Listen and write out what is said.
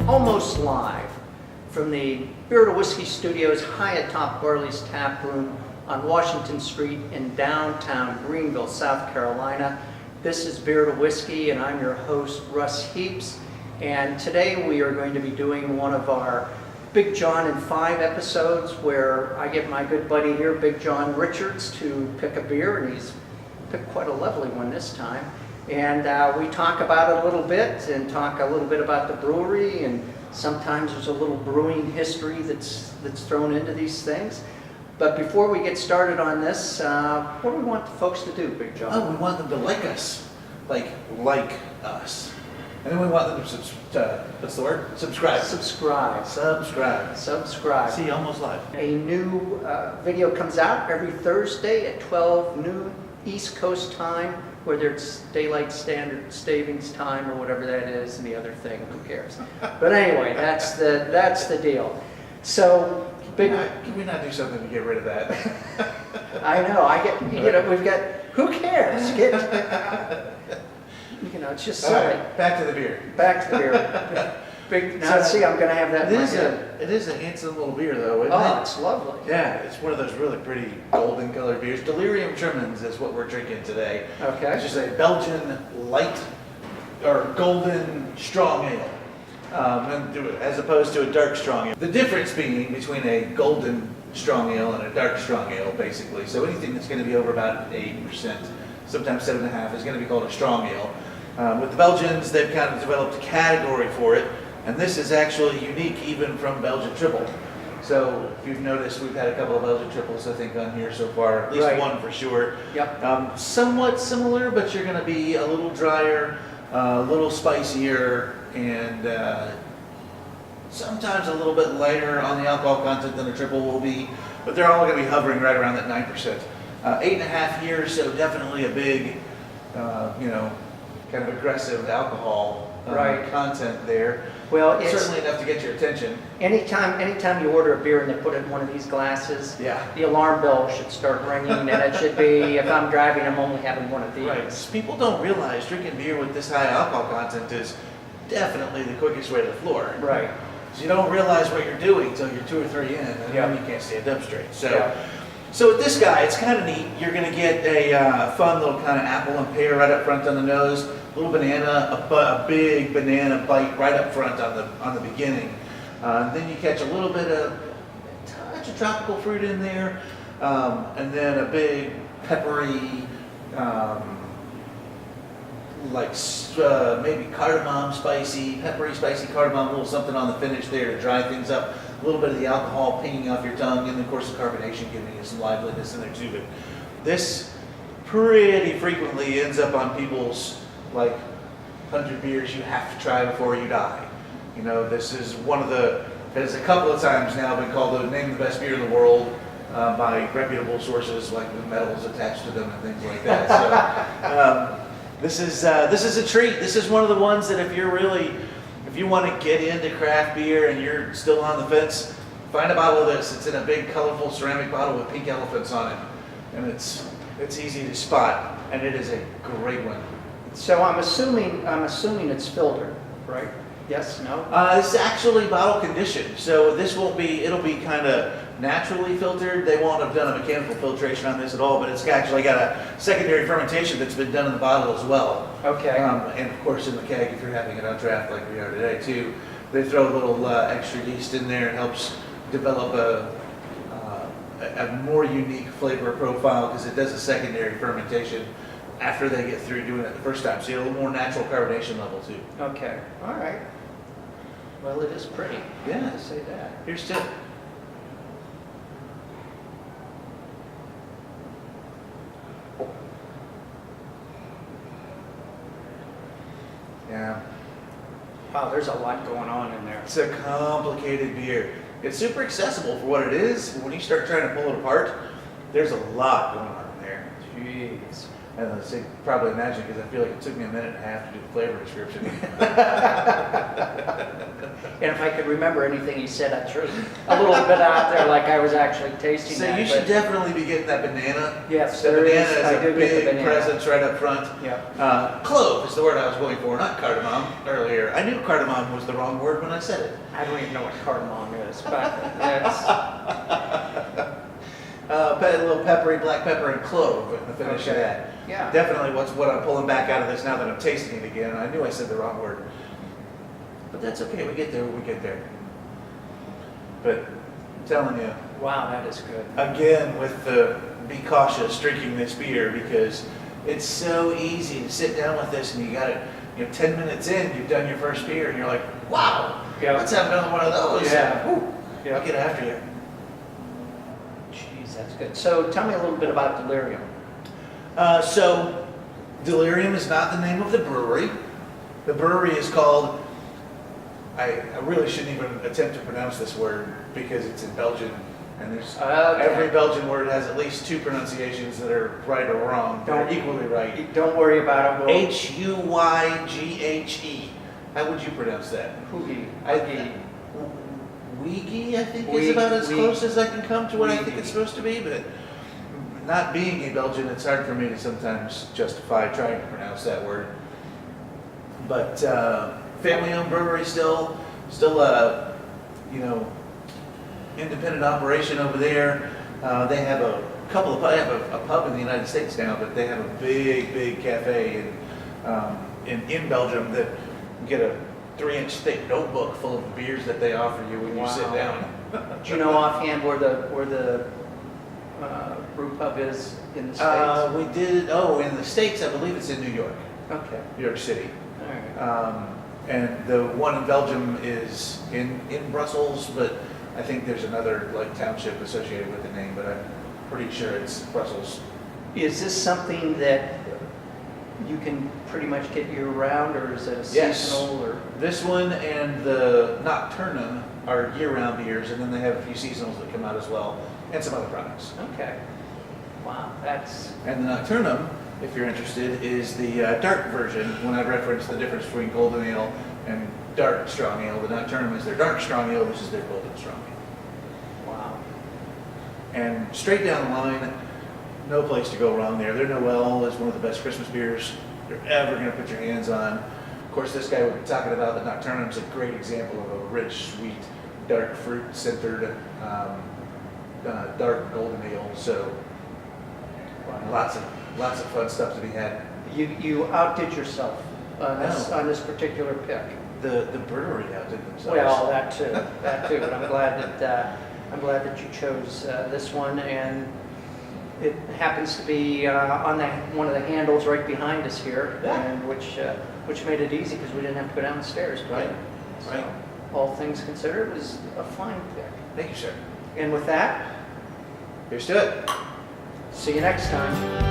almost live from the Beer to Whiskey Studios high atop Barley's Tap Room on Washington Street in downtown Greenville, South Carolina. This is Beer to Whiskey, and I'm your host, Russ Heaps. And today we are going to be doing one of our Big Jon in 5 episodes where I get my good buddy here, Big Jon Richards, to pick a beer, and he's picked quite a lovely one this time. And we talk about it a little bit and talk a little bit about the brewery, and sometimes there's a little brewing history that's thrown into these things. But before we get started on this, what do we want the folks to do, Big Jon? Oh, we want them to like us, like us. And then we want them to, what's the word? Subscribe. Subscribe. Subscribe. Subscribe. See, almost live. A new video comes out every Thursday at 12 noon East Coast time, whether it's daylight standard savings time or whatever that is, and the other thing, who cares? But anyway, that's the deal. So, Can we not do something to get rid of that? I know, we've got, who cares? It's just silly. All right, back to the beer. Back to the beer. Now, see, I'm going to have that in my head. It is a handsome little beer, though, isn't it? Oh, it's lovely. Yeah, it's one of those really pretty golden colored beers. Delerium Tremens is what we're drinking today. Okay. It's just a Belgian light or golden strong ale, as opposed to a dark strong ale. The difference being between a golden strong ale and a dark strong ale, basically. So anything that's going to be over about 8%, sometimes 7.5%, is going to be called a strong ale. With the Belgians, they've kind of developed a category for it, and this is actually unique even from Belgian triple. So if you've noticed, we've had a couple of Belgian triples, I think, on here so far, at least one for sure. Yep. Somewhat similar, but you're going to be a little drier, a little spicier, and sometimes a little bit lighter on the alcohol content than a triple will be, but they're all going to be hovering right around that 9%. 8.5 years, so definitely a big, kind of aggressive alcohol content there. Well, it's certainly enough to get your attention. Anytime you order a beer and they put it in one of these glasses, yeah, the alarm bell should start ringing, and it should be, if I'm driving, I'm only having one of these. Right. People don't realize drinking beer with this high alcohol content is definitely the quickest way to the floor. Right. So you don't realize what you're doing until you're 2 or 3 in, and then you can't stand up straight. So with this guy, it's kind of neat. You're going to get a fun little kind of apple and pear right up front on the nose, a little banana, a big banana bite right up front on the beginning. Then you catch a little bit of a touch of tropical fruit in there, and then a big peppery, maybe cardamom peppery spicy cardamom, a little something on the finish there to dry things up. A little bit of the alcohol pinging off your tongue, and of course the carbonation giving you some liveliness in there too. But this pretty frequently ends up on people's 100 beers you have to try before you die. This is one of the, has a couple of times now been called the name of the best beer in the world by reputable sources, like with medals attached to them and things like that. So this is a treat. This is one of the ones that if you want to get into craft beer and you're still on the fence, find a bottle of this. It's in a big, colorful ceramic bottle with pink elephants on it, and it's easy to spot, and it is a great one. So I'm assuming it's filtered, right? Yes, no? It's actually bottle conditioned, so it'll be kind of naturally filtered. They won't have done a mechanical filtration on this at all, but it's actually got a secondary fermentation that's been done in the bottle as well. Okay. And of course in the keg, if you're having it on draft like we are today too, they throw a little extra yeast in there. It helps develop a more unique flavor profile because it does a secondary fermentation after they get through doing it the first time. So you get a little more natural carbonation level too. Okay. All right. Well, it is pretty. Yeah. To say that. Here's tip. Yeah. Wow, there's a lot going on in there. It's a complicated beer. It's super accessible for what it is. When you start trying to pull it apart, there's a lot going on in there. Jeez. And as you probably imagine, because I feel like it took me a minute and a half to do the flavor description. And if I could remember anything he said, I threw a little bit out there like I was actually tasting So that. you should definitely be getting that banana. Yes, the there banana is. is I a do get the big banana. presence right up front. Yep. Clove is the word I was going for, not cardamom earlier. I knew cardamom was the wrong word when I said it. I don't even know what cardamom is, but that's A little peppery, black pepper, and clove at the finish of Okay. that. yeah. Definitely what I'm pulling back out of this now that I'm tasting it again. I knew I said the wrong word. But that's okay, we get there when we get there. But I'm telling you, Wow, that is good. again, with the be cautious drinking this beer because it's so easy to sit down with this and you got it, 10 minutes in, you've done your first beer and you're like, wow, Yep. let's have another one of those. Yeah. Whew, Yep. I'll get after you. Jeez, that's good. So tell me a little bit about Delirium. So, Delirium is not the name of the brewery. The brewery is called, I really shouldn't even attempt to pronounce this word because it's in Belgian. And there's every Belgian word has at least two pronunciations that are right or wrong. They're equally right. Don't worry about it. We'll Huyghe. How would you pronounce that? Huyghe. Huyghe, I think, is about as close as I can come to what I think it's supposed to be, but not being a Belgian, it's hard for me to sometimes justify trying to pronounce that word. But family-owned brewery still independent operation over there. They have a couple of, they have a pub in the United States now, but they have a big cafe in Belgium that you get a 3-inch thick notebook full of the beers that they offer you when you sit Wow. down. Do you know offhand where the brew pub is in the States? We did, in the States, I believe it's in New York, Okay. New York City. All right. And the one in Belgium is in Brussels, but I think there's another township associated with the name, but I'm pretty sure it's Brussels. Is this something that you can pretty much get year round, or is it a Yes. seasonal? Or This one and the Nocturnum are year-round beers, and then they have a few seasonals that come out as well, and some other products. okay. Wow, that's And the Nocturnum, if you're interested, is the dark version. When I reference the difference between golden ale and dark strong ale, the Nocturnum is their dark strong ale, this is their golden strong ale. wow. And straight down the line, no place to go wrong there. Their Noel is one of the best Christmas beers you're ever going to put your hands on. Of course, this guy we've been talking about, the Nocturnum, is a great example of a rich, sweet, dark fruit-centered, dark golden ale. So lots of fun stuff to be had. You outdid yourself on this particular pick. The brewery outdid themselves. Well, that too. But I'm glad that you chose this one, and it happens to be on one of the handles right behind us here, Yeah. and which made it easy because we didn't have to go down the stairs. Right. So, Right. all things considered, it was a fine pick. Thank you, sir. And with that, Here's to it. see you next time.